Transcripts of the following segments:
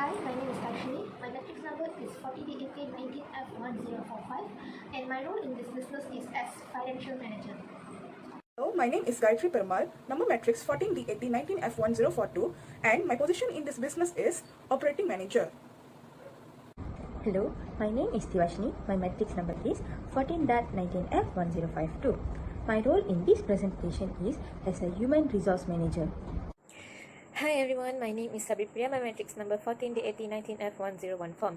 Hi, my name is Darshini. My matrix number is 40D1819F1045 and my role in this business is as financial manager. Hello, my name is Gayatri Perumal, number matrix 14D8019F1042, and my position in this business is operating manager. Hello, my name is Tivashni. My matrix number is 14.19F1052. My role in this presentation is as a human resource manager. Hi everyone, my name is Sabipriya. My matrix number 14D8019F101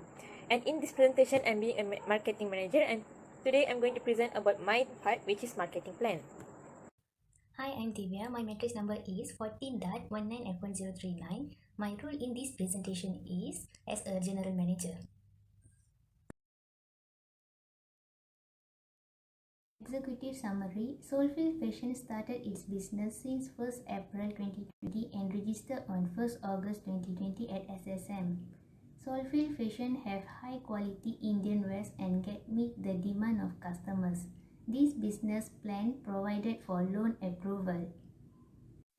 and in this presentation I'm being a marketing manager, and today I'm going to present about my part, which is marketing plan. Hi, I'm Divya. My matrix number is 14.19F1039. My role in this presentation is as a general manager. Executive summary. Soulfield Fashion started its business since 1st April 2020 and registered on 1st August 2020 at SSM. Soulfield Fashion have high quality Indian wears and can meet the demand of customers. This business plan provided for loan approval.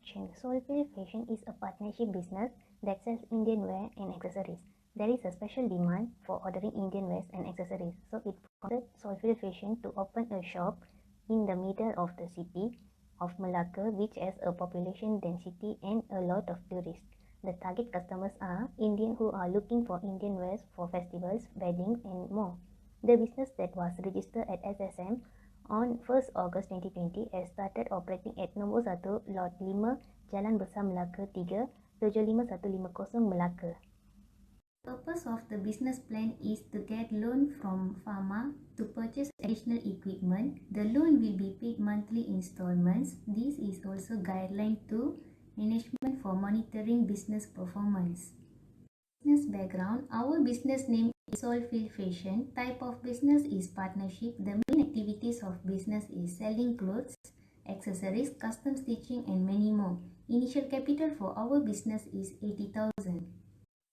Soulfield Fashion is a partnership business that sells Indian wear and accessories. There is a special demand for ordering Indian wears and accessories, so it prompted Soulfield Fashion to open a shop in the middle of the city of Malacca, which has a population density and a lot of tourists. The target customers are Indians who are looking for Indian wears for festivals, weddings, and more. The business that was registered at SSM on 1st August 2020 has started operating at Nombor 1 Lot 5 Jalan Besar Melaka 3 75150 Melaka. The purpose of the business plan is to get loan from Pharma to purchase additional equipment. The loan will be paid monthly installments. This is also guideline to management for monitoring business performance. Business background. Our business name is Soulfield Fashion. Type of business is partnership. The main activities of business is selling clothes, accessories, custom stitching, and many more. Initial capital for our business is 80,000.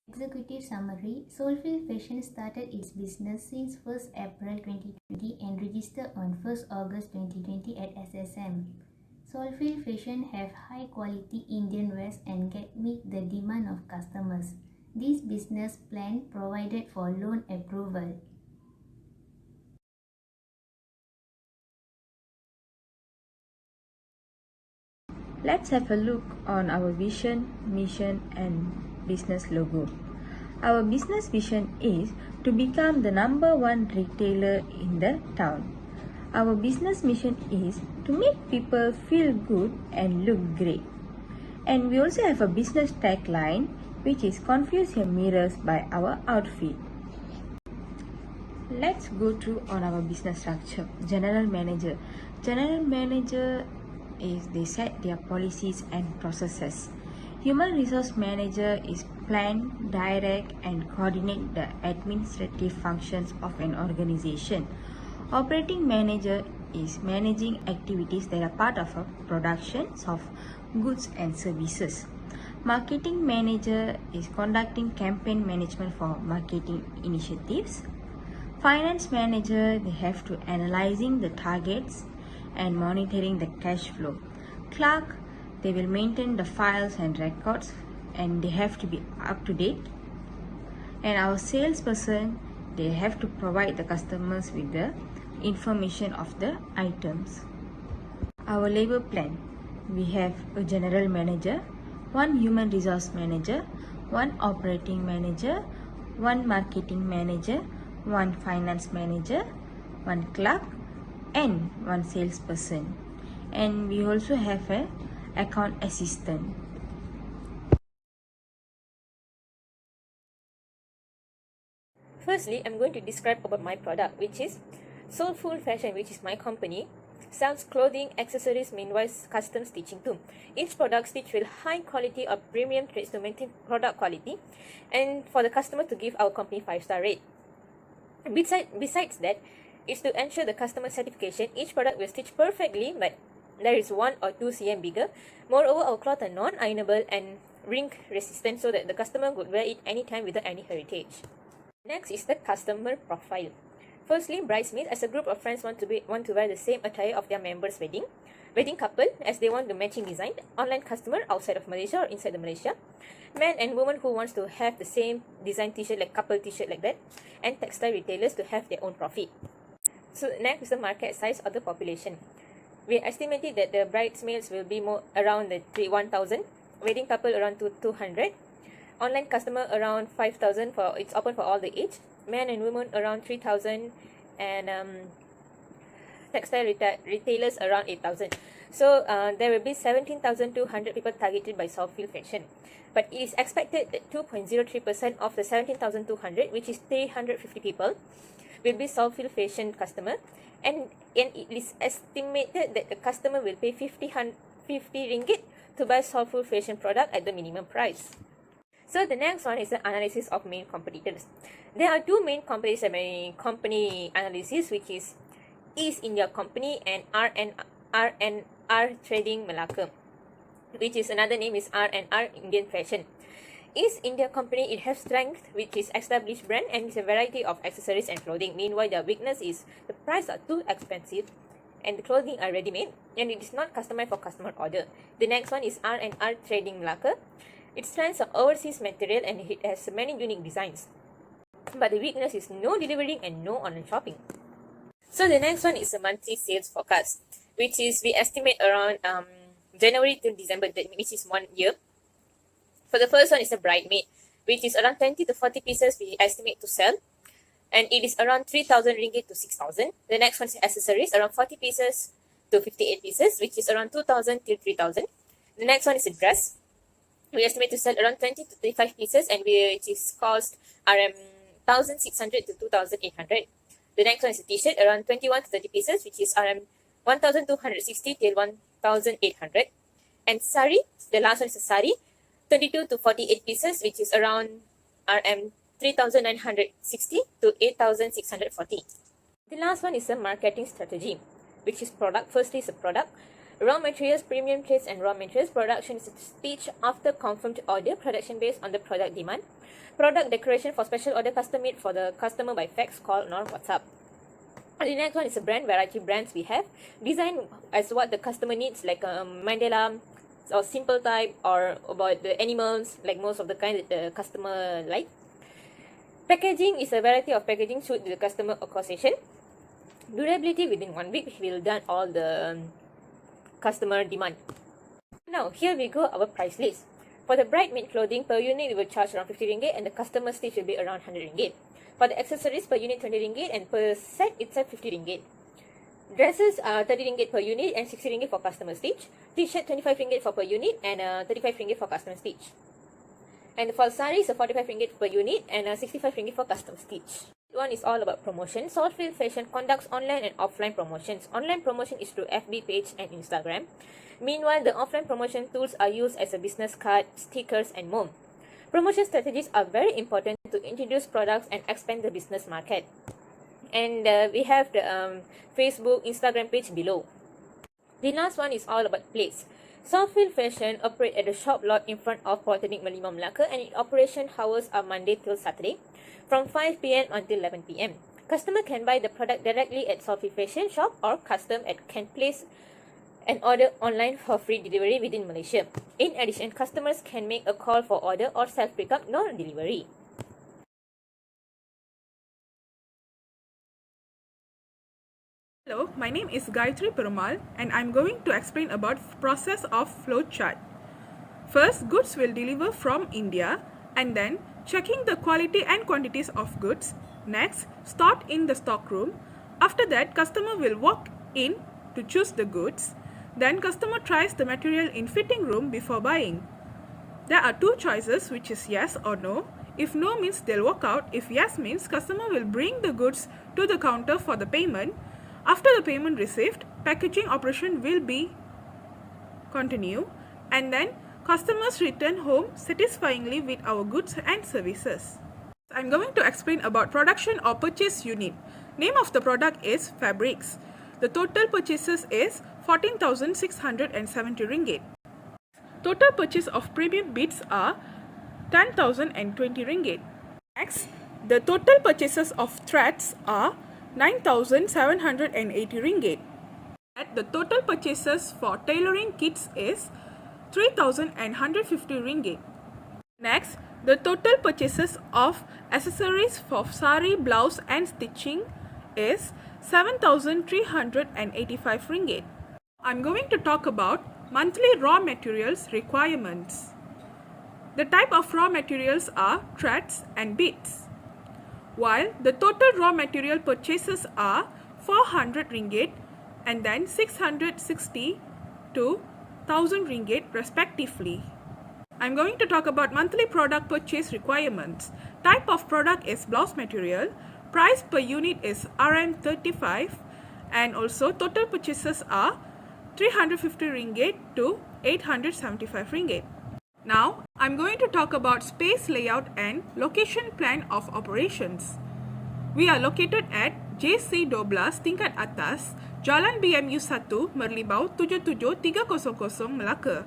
Executive summary. Soulfield Fashion started its business since 1st April 2020 and registered on 1st August 2020 at SSM. Soulfield Fashion have high quality Indian wears and can meet the demand of customers. This business plan provided for loan approval. Let's have a look on our vision, mission, and business logo. Our business vision is to become the #1 retailer in the town. Our business mission is to make people feel good and look great. And we also have a business tagline, which is confuse your mirrors by our outfit. Let's go through on our business structure. General manager. General manager is they set their policies and processes. Human resource manager is plan, direct, and coordinate the administrative functions of an organization. Operating manager is managing activities that are part of a production of goods and services. Marketing manager is conducting campaign management for marketing initiatives. Finance manager, they have to analyzing the targets and monitoring the cash flow. Clerk, they will maintain the files and records and they have to be up to date. And our salesperson, they have to provide the customers with the information of the items. Our labor plan, we have a general manager, 1 human resource manager, 1 operating manager, 1 marketing manager, 1 finance manager, 1 clerk, and 1 salesperson. And we also have a account assistant. Firstly, I'm going to describe about my product, which is Soulfield Fashion, which is my company, sells clothing, accessories, meanwhile custom stitching too. Each product stitched with high quality or premium threads to maintain product quality and for the customer to give our company 5-star rate. Besides that, it's to ensure the customer satisfaction. Each product will stitch perfectly, but there is 1 or 2 cm bigger. Moreover, our cloth are non-ironable and wrinkle resistant so that the customer could wear it anytime without any heritage. Next is the customer profile. Firstly, bridesmaids. As a group of friends want to wear the same attire of their member's wedding. wedding couple as they want the matching design, online customer outside of Malaysia or inside the Malaysia, man and woman who wants to have the same design t-shirt like couple t-shirt like that, and textile retailers to have their own profit. So next is the market size of the population. We estimated that the bridesmaids will be more around the 1,000, wedding couple around 200, online customer around 5,000 for it's open for all the age, men and women around 3,000, and textile retailers around 8,000. So there will be 17,200 people targeted by Soulful Fashion. But it is expected that 2.03% of the 17,200, which is 350 people, will be Soulful Fashion customer, and it is estimated that the customer will pay 50 ringgit to buy Soulful Fashion product at the minimum price. So the next one is the analysis of main competitors. There are two main companies in my company analysis, which is East India Company and R&R Trading Malacca, which is another name is R&R Indian Fashion. East India Company, it has strength, which is established brand, and it's a variety of accessories and clothing. Meanwhile, their weakness is the price are too expensive and the clothing are ready-made and it is not customized for customer order. The next one is R&R Trading Malacca. It stands on overseas material and it has many unique designs. But the weakness is no delivering and no online shopping. So the next one is a monthly sales forecast, which is we estimate around January to December, which is 1 year. For the first one is a bridemaid, which is around 20 to 40 pieces we estimate to sell, and it is around 3,000 ringgit to 6,000. The next one is accessories, around 40 pieces to 58 pieces, which is around 2,000 till 3,000. The next one is a dress. We estimate to sell around 20 to 35 pieces, and which is cost RM 1,600 to 2,800. The next one is a t-shirt, around 21 to 30 pieces, which is RM 1,260 till 1,800. And sari, the last one is a sari, 22 to 48 pieces, which is around RM 3,960 to 8,640. The last one is a marketing strategy, which is product. Firstly is a product. Raw materials, premium trades and raw materials. Production is stitched after confirmed order. Production based on the product demand. Product decoration for special order, custom made for the customer by fax, call, or WhatsApp. The next one is a brand. Variety brands we have. Design as what the customer needs, like Mandela or simple type, or about the animals, like most of the kind that the customer like. Packaging is a variety of packaging suit the customer occasion. Durability within 1 week, we will done all the customer demand. Now here we go our price list. For the bridesmaid clothing per unit, we will charge around 50 ringgit, and the customer stitch will be around 100 ringgit. For the accessories per unit 20 ringgit, and per set itself 50 ringgit. Dresses are 30 ringgit per unit and 60 ringgit for customer stitch. T-shirt 25 ringgit for per unit and 35 ringgit for customer stitch. And for saris, 45 ringgit per unit and 65 ringgit for custom stitch. One is all about promotion. Soulful Fashion conducts online and offline promotions. Online promotion is through FB page and Instagram. Meanwhile, the offline promotion tools are used as a business card, stickers, and more. Promotion strategies are very important to introduce products and expand the business market. And we have the Facebook, Instagram page below. The last one is all about place. Soulful Fashion operate at the shop lot in front of Polytechnic Merlimau Melaka, and its operation hours are Monday till Saturday from 5 p.m. until 11 p.m. Customer can buy the product directly at Soulful Fashion shop, or custom can place an order online for free delivery within Malaysia. In addition, customers can make a call for order or self-pickup, no delivery. Hello, my name is Gayatri Perumal, and I'm going to explain about process of flow chart. First, goods will deliver from India, and then checking the quality and quantities of goods. Next, stored in the stock room. After that, customer will walk in to choose the goods. Then customer tries the material in fitting room before buying. There are two choices, which is yes or no. If no means they'll walk out. If yes means customer will bring the goods to the counter for the payment. After the payment received, packaging operation will be continue, and then customers return home satisfyingly with our goods and services. I'm going to explain about production or purchase unit. Name of the product is fabrics. The total purchases is 14,670 ringgit. Total purchase of premium beads are 10,020 ringgit. Next, the total purchases of threads are 9,780 ringgit. The total purchases for tailoring kits is 3,150 ringgit. Next, the total purchases of accessories for sari, blouse and stitching is 7,385 ringgit. I'm going to talk about monthly raw materials requirements. The type of raw materials are threads and beads. While the total raw material purchases are 400 ringgit and then 660 to 1000 ringgit respectively. I'm going to talk about monthly product purchase requirements. Type of product is blouse material. Price per unit is Rm35 and also total purchases are 350 ringgit to 875 ringgit. Now, I'm going to talk about space layout and location plan of operations. We are located at JC12 tingkat atas, Jalan BMU 1, Merlibau 77300 Melaka.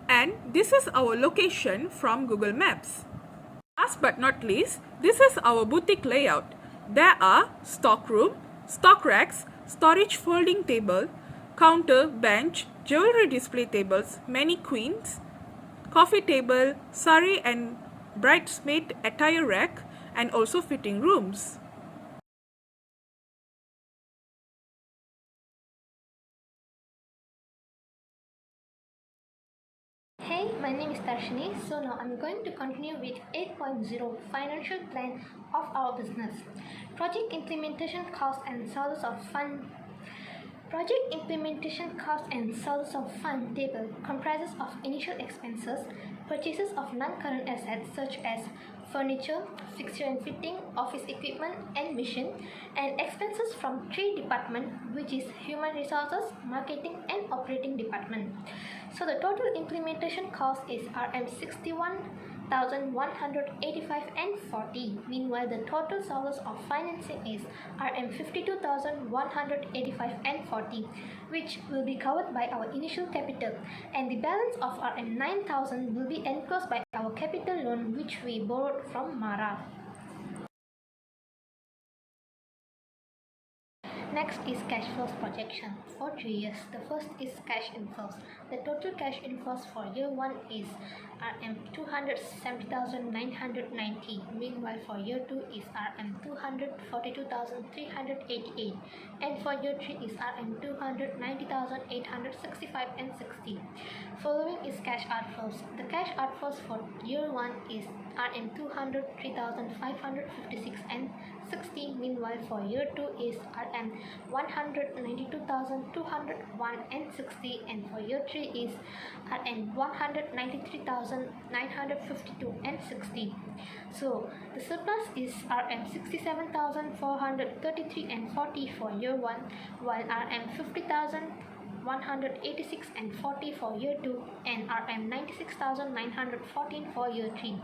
And this is our location from Google Maps. Last but not least, this is our boutique layout. There are stock room, stock racks, storage folding table, counter, bench, jewelry display tables, mannequins, coffee table, sari and bridesmaid attire rack, and also fitting rooms. Hey, my name is Darshini. So now I'm going to continue with 8.0 financial plan of our business. Project implementation cost and sources of fund. Project implementation cost and sources of fund table comprises of initial expenses, purchases of non-current assets such as furniture, fixture and fitting, office equipment and machine, and expenses from three departments, which is human resources, marketing and operating department. So the total implementation cost is Rm61,185 and 40. Meanwhile, the total sources of financing is Rm52,185 and 40, which will be covered by our initial capital, and the balance of Rm9,000 will be enclosed by our capital loan, which we borrowed from Mara. Next is cash flows projection for 3 years. The first is cash inflows. The total cash inflows for year 1 is Rm270,990. Meanwhile, for year 2 is Rm242,388, and for year 3 is Rm290,865 and 60. Following is cash outflows. The cash outflows for year 1 is Rm203,556 and 60. Meanwhile, for year 2 is Rm192,201 and 60, and for year 3 is Rm193,952 and 60. So the surplus is Rm67,433 and 40 for year 1, while Rm50,186 and 40 for year 2, and Rm96,914 for year 3.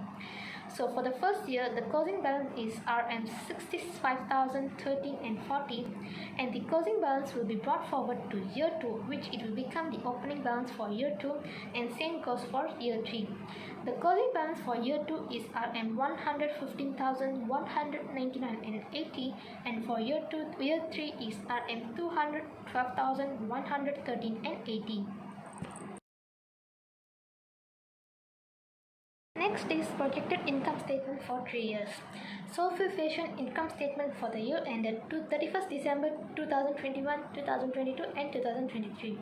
So for the first year, the closing balance is Rm65,013 and 40, and the closing balance will be brought forward to year 2, which it will become the opening balance for year 2, and same goes for year 3. The closing balance for year 2 is Rm115,199 and 80, and for year 3 is Rm212,113 and 80. Next is projected income statement for 3 years. Soulful Fashion income statement for the year ended 31st December 2021, 2022 and 2023.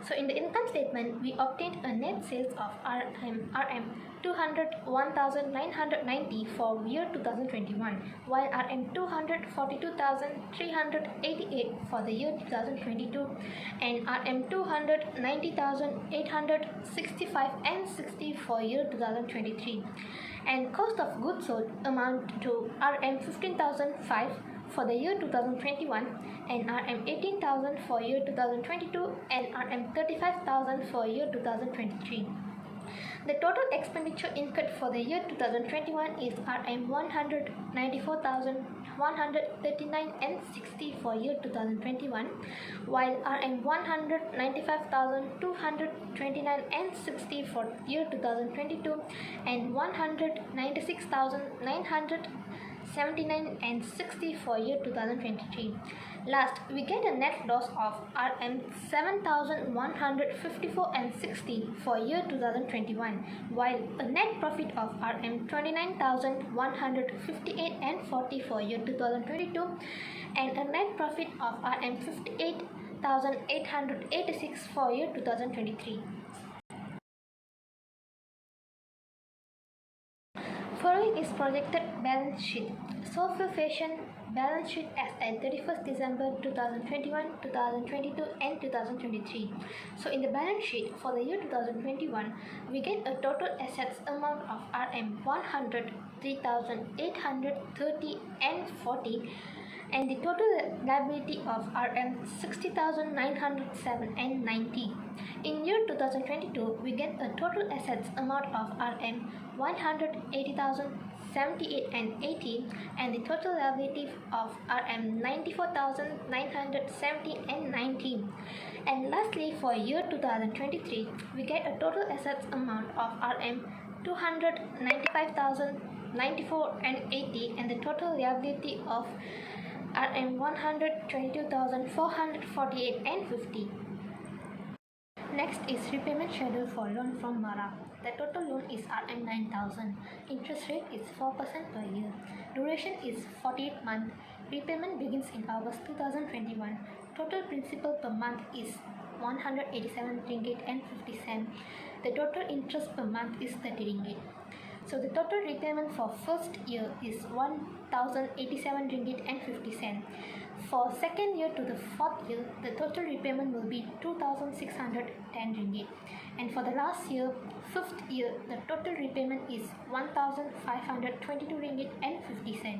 So in the income statement, we obtained a net sales of Rm201,990 for year 2021, while Rm242,388 for the year 2022, and Rm290,865 and 60 for year 2023. And cost of goods sold amount to Rm15,005 for the year 2021, and Rm18,000 for year 2022, and Rm35,000 for year 2023. The total expenditure incurred for the year 2021 is Rm194,139 and 60 for year 2021, while Rm195,229 and 60 for year 2022, and 196,900 79 and 60 for year 2023. Last, we get a net loss of Rm 7,154 and 60 for year 2021, while a net profit of Rm 29,158 and 40 for year 2022, and a net profit of Rm 58,886 for year 2023. Following is projected balance sheet. Soulfull Fashion balance sheet as at 31st December 2021, 2022 and 2023. So in the balance sheet for the year 2021, we get a total assets amount of Rm 103,830 and 40, and the total liability of Rm 60,907 and 90. In year 2022, we get a total assets amount of Rm 180,078 and 80, and the total liability of Rm 94,970 and 19. And lastly, for year 2023, we get a total assets amount of Rm 295,094 and 80, and the total liability of Rm 122,448 and 50. Next is repayment schedule for loan from Mara. The total loan is Rm 9,000. Interest rate is 4% per year. Duration is 48 months. Repayment begins in August 2021. Total principal per month is 187 ringgit and 50 cent. The total interest per month is 30 ringgit. So the total repayment for first year is 1,087 ringgit and 50 cent. For second year to the fourth year, the total repayment will be 2,610 ringgit. And for the last year, fifth year, the total repayment is 1,522 ringgit and 50 cent.